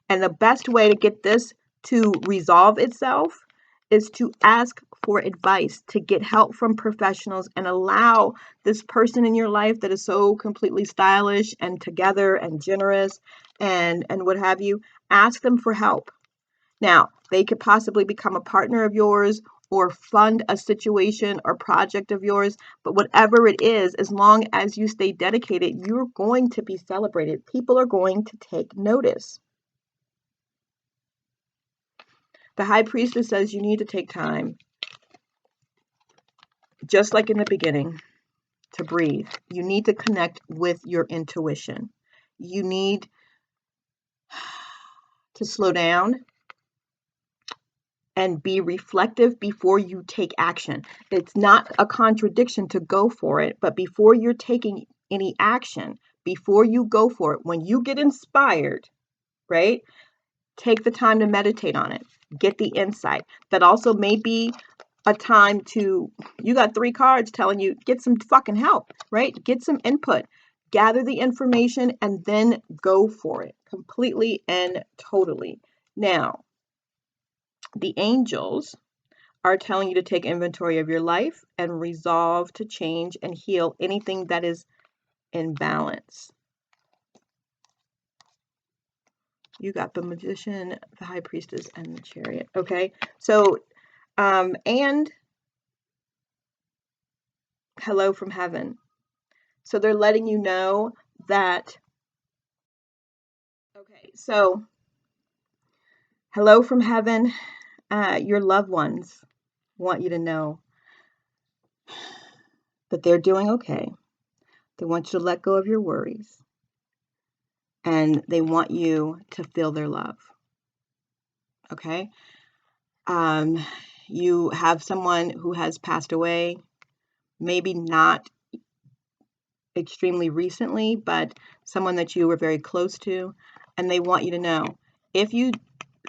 And the best way to get this to resolve itself is to ask for advice, to get help from professionals, and allow this person in your life that is so completely stylish and together and generous and what have you, ask them for help. Now, they could possibly become a partner of yours or fund a situation or project of yours, but whatever it is, as long as you stay dedicated, you're going to be celebrated. People are going to take notice. The High Priestess says you need to take time, just like in the beginning, to breathe. You need to connect with your intuition. You need to slow down and be reflective before you take action. It's not a contradiction to go for it, but before you're taking any action, before you go for it, when you get inspired, right? Take the time to meditate on it. Get the insight. That also may be a time to, you got 3 cards telling you, get some fucking help, right? Get some input. Gather the information and then go for it completely and totally. Now, the angels are telling you to take inventory of your life and resolve to change and heal anything that is in balance. You got the Magician, the High Priestess, and the Chariot. Okay, so and hello from heaven. So they're letting you know that. Okay, so hello from heaven. Your loved ones want you to know that they're doing okay. They want you to let go of your worries. And they want you to feel their love. Okay? You have someone who has passed away, maybe not extremely recently, but someone that you were very close to, and they want you to know, if you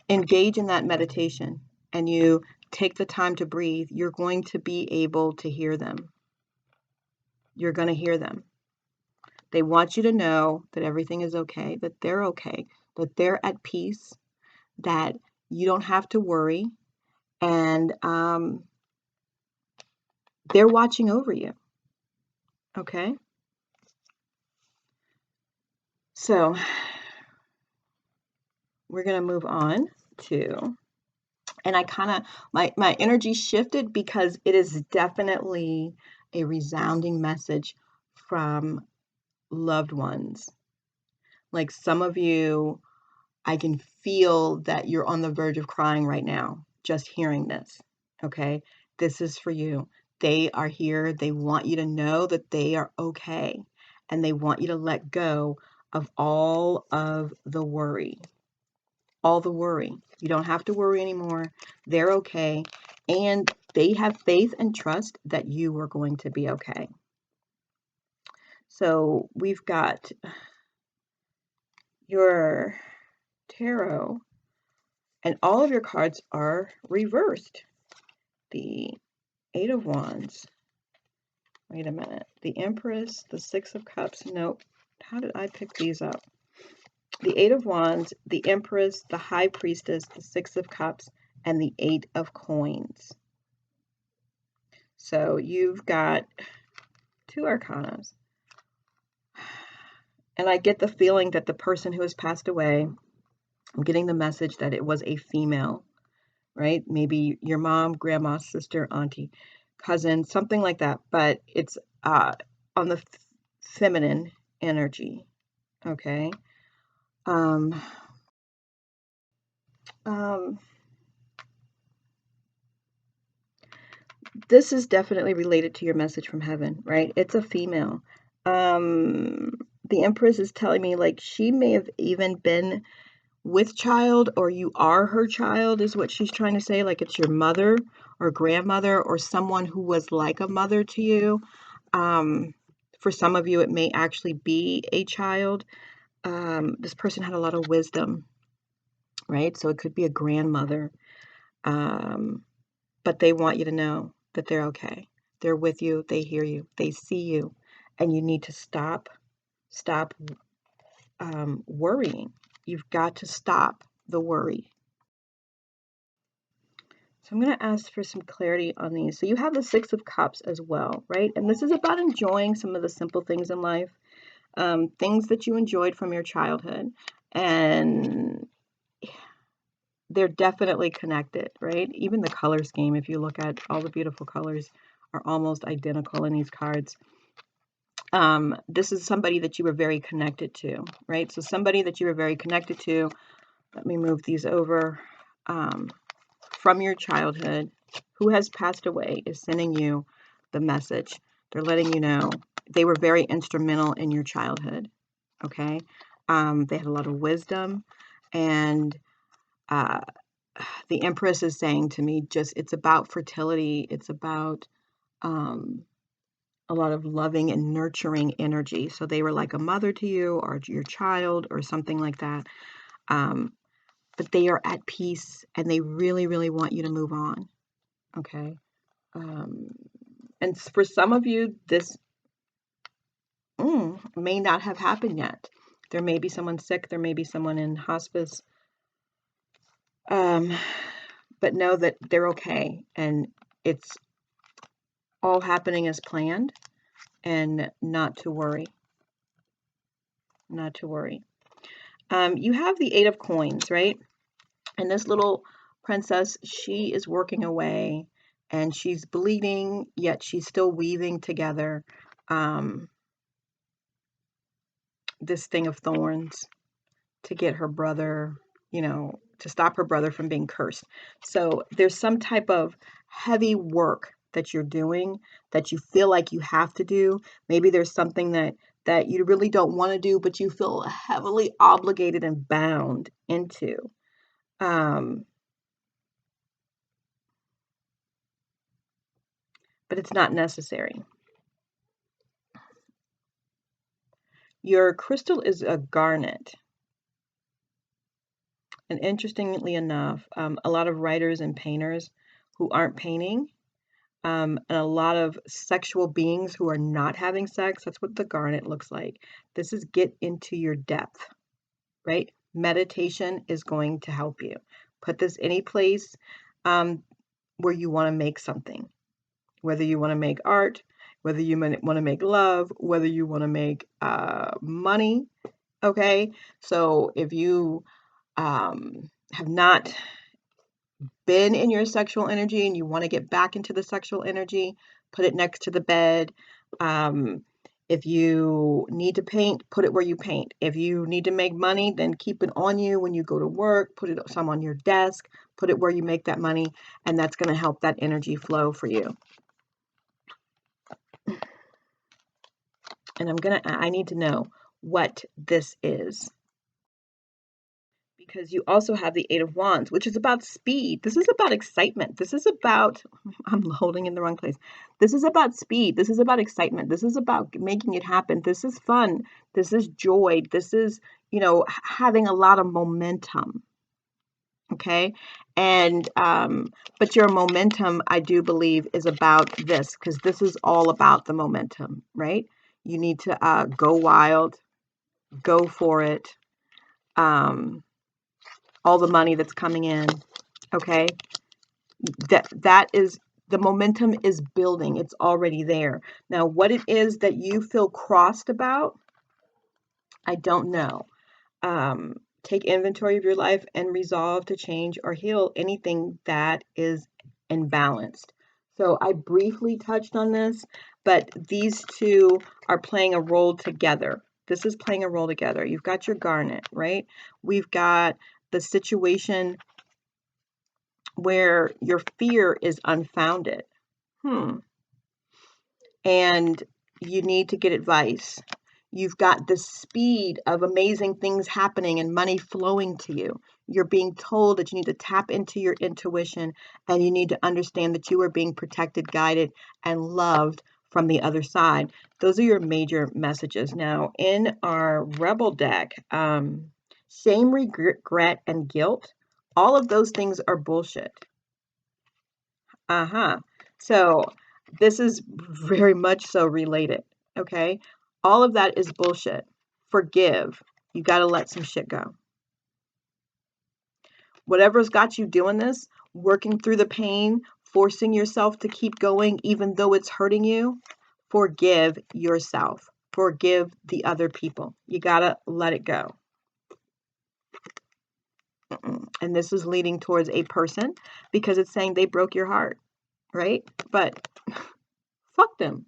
engage in that meditation and you take the time to breathe, you're going to be able to hear them. You're going to hear them. They want you to know that everything is okay, that they're at peace, that you don't have to worry, and they're watching over you. Okay? So we're going to move on to, and I kind of, my energy shifted because it is definitely a resounding message from loved ones. Like some of you, I can feel that you're on the verge of crying right now, just hearing this. Okay? This is for you. They are here. They want you to know that they are okay. And they want you to let go of all of the worry. All the worry. You don't have to worry anymore. They're okay. And they have faith and trust that you are going to be okay. So we've got your tarot, and all of your cards are reversed. The 8 of Wands. Wait a minute. The Empress, the 6 of Cups. Nope. How did I pick these up? The 8 of Wands, the Empress, the High Priestess, the 6 of Cups, and the 8 of Coins. So you've got 2 arcanas. And I get the feeling that the person who has passed away, I'm getting the message that it was a female, right? Maybe your mom, grandma, sister, auntie, cousin, something like that. But it's on the feminine energy, okay? This is definitely related to your message from heaven, right? It's a female. The Empress is telling me like she may have even been with child, or you are her child, is what she's trying to say. Like it's your mother or grandmother or someone who was like a mother to you. For some of you, it may actually be a child. This person had a lot of wisdom, right? So it could be a grandmother. But they want you to know that they're okay. They're with you. They hear you. They see you. And you need to stop worrying. You've got to stop the worry. So I'm going to ask for some clarity on these. So you have the 6 of Cups as well, right? And this is about enjoying some of the simple things in life, things that you enjoyed from your childhood. And they're definitely connected, right? Even the color scheme, if you look at all the beautiful colors, are almost identical in these cards. This is somebody that you were very connected to, right? So somebody that you were very connected to, let me move these over, from your childhood, who has passed away, is sending you the message. They're letting you know they were very instrumental in your childhood, okay? They had a lot of wisdom, and the Empress is saying to me, just it's about fertility. It's about a lot of loving and nurturing energy. So they were like a mother to you or your child or something like that. But they are at peace and they really, really want you to move on. Okay. And for some of you, this may not have happened yet. There may be someone sick. There may be someone in hospice. But know that they're okay. And it's all happening as planned, and not to worry. Not to worry. You have the 8 of Coins, right? And this little princess, she is working away and she's bleeding, yet she's still weaving together this thing of thorns to get her brother, to stop her brother from being cursed. So there's some type of heavy work that you're doing that you feel like you have to do. Maybe there's something that you really don't want to do, but you feel heavily obligated and bound into. But it's not necessary. Your crystal is a garnet. And interestingly enough, a lot of writers and painters who aren't painting, and a lot of sexual beings who are not having sex, that's what the garnet looks like. This is get into your depth, right? Meditation is going to help you. Put this any place where you want to make something, whether you want to make art, whether you want to make love, whether you want to make money. Okay, so if you have not been in your sexual energy and you want to get back into the sexual energy, put it next to the bed. If you need to paint, put it where you paint. If you need to make money, then keep it on you when you go to work. Put it some on your desk. Put it where you make that money, and that's going to help that energy flow for you. And I need to know what this is. Because you also have the 8 of Wands, which is about speed. This is about excitement. This is about, I'm holding in the wrong place. This is about speed. This is about excitement. This is about making it happen. This is fun. This is joy. This is, having a lot of momentum. Okay. And, but your momentum, I do believe, is about this, because this is all about the momentum, right? You need to go wild, go for it. All the money that's coming in, okay? That is, the momentum is building. It's already there. Now, what it is that you feel crossed about, I don't know. Take inventory of your life and resolve to change or heal anything that is imbalanced. So I briefly touched on this, but these two are playing a role together. This is playing a role together. You've got your garnet, right? We've got the situation where your fear is unfounded. And you need to get advice. You've got the speed of amazing things happening and money flowing to you. You're being told that you need to tap into your intuition, and you need to understand that you are being protected, guided, and loved from the other side. Those are your major messages. Now, in our Rebel deck, shame, regret, and guilt, all of those things are bullshit. So this is very much so related, okay? All of that is bullshit. Forgive. You got to let some shit go. Whatever's got you doing this, working through the pain, forcing yourself to keep going even though it's hurting you, forgive yourself. Forgive the other people. You got to let it go. And this is leading towards a person, because it's saying they broke your heart, right? But fuck them.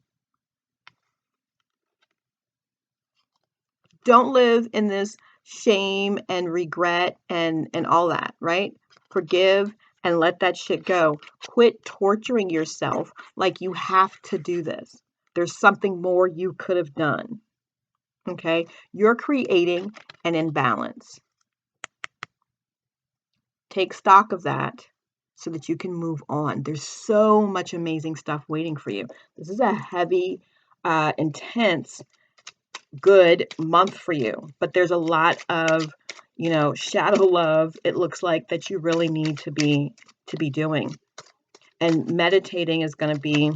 Don't live in this shame and regret and all that, right? Forgive and let that shit go. Quit torturing yourself like you have to do this. There's something more you could have done. Okay? You're creating an imbalance. Take stock of that so that you can move on. There's so much amazing stuff waiting for you. This is a heavy, intense, good month for you, but there's a lot of, shadow love, it looks like, that you really need to be doing. And meditating is going to be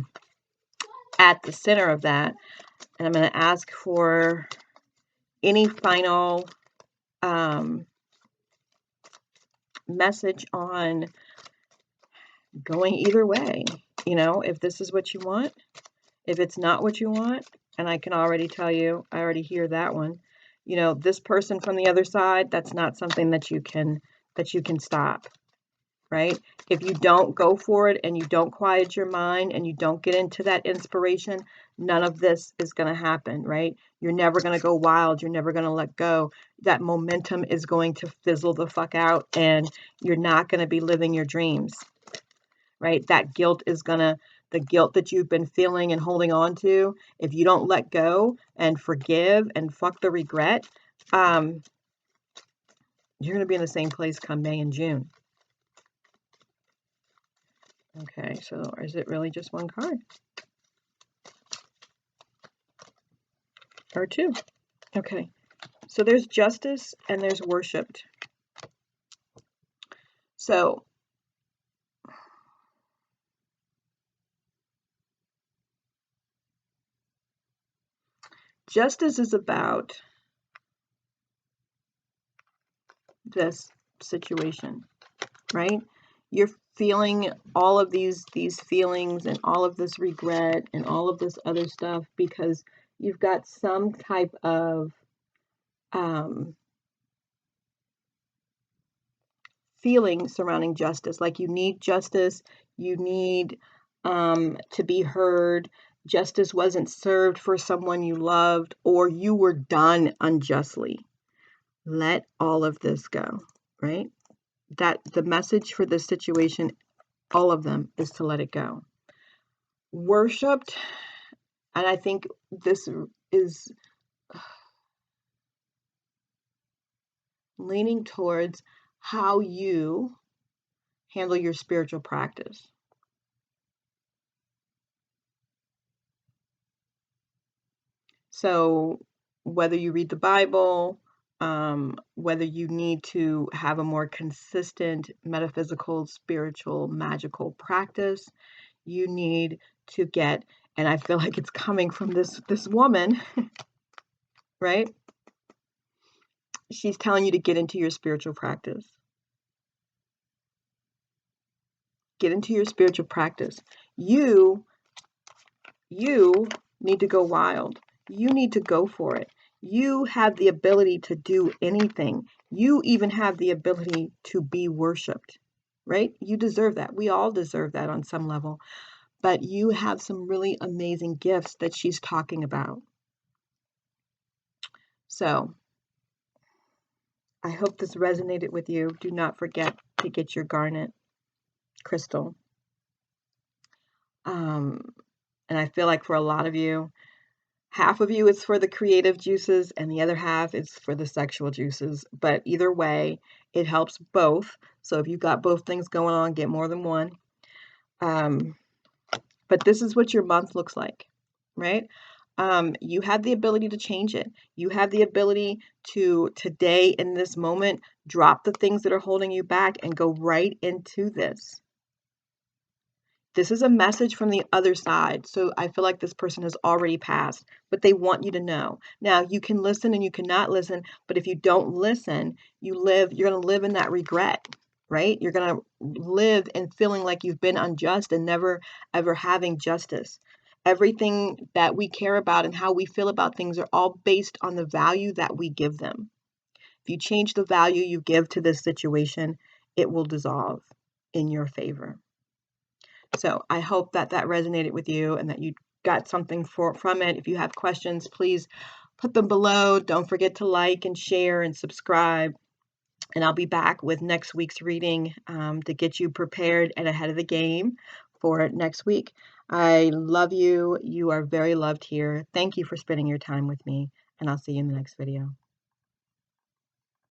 at the center of that. And I'm going to ask for any final message on going either way. If this is what you want, if it's not what you want, and I can already tell you, I already hear that one. This person from the other side, that's not something that you can stop, right? If you don't go for it and you don't quiet your mind and you don't get into that inspiration, none of this is going to happen, right? You're never going to go wild. You're never going to let go. That momentum is going to fizzle the fuck out, and you're not going to be living your dreams, right? That guilt is the guilt that you've been feeling and holding on to, if you don't let go and forgive and fuck the regret, you're going to be in the same place come May and June. Okay, so is it really just one card? Or two? Okay, so there's justice and there's worshipped. So justice is about this situation, right? You're feeling all of these feelings and all of this regret and all of this other stuff because you've got some type of feeling surrounding justice. Like you need justice, you need to be heard. Justice wasn't served for someone you loved, or you were done unjustly. Let all of this go, right? That the message for this situation, all of them, is to let it go. Worshipped, and I think this is leaning towards how you handle your spiritual practice. So whether you read the Bible, whether you need to have a more consistent metaphysical, spiritual, magical practice, you need to get, and I feel like it's coming from this woman, right? She's telling you to get into your spiritual practice. Get into your spiritual practice. You need to go wild. You need to go for it. You have the ability to do anything. You even have the ability to be worshipped, right? You deserve that. We all deserve that on some level. But you have some really amazing gifts that she's talking about. So I hope this resonated with you. Do not forget to get your garnet crystal. And I feel like for a lot of you, half of you is for the creative juices and the other half is for the sexual juices. But either way, it helps both. So if you've got both things going on, get more than one. But this is what your month looks like, right? You have the ability to change it. You have the ability to, today in this moment, drop the things that are holding you back and go right into this. This is a message from the other side. So I feel like this person has already passed, but they want you to know. Now you can listen and you cannot listen, but if you don't listen, you're going to live in that regret, right? You're going to live in feeling like you've been unjust and never ever having justice. Everything that we care about and how we feel about things are all based on the value that we give them. If you change the value you give to this situation, it will dissolve in your favor. So I hope that resonated with you and that you got something from it. If you have questions, please put them below. Don't forget to like and share and subscribe. And I'll be back with next week's reading to get you prepared and ahead of the game for next week. I love you. You are very loved here. Thank you for spending your time with me, and I'll see you in the next video.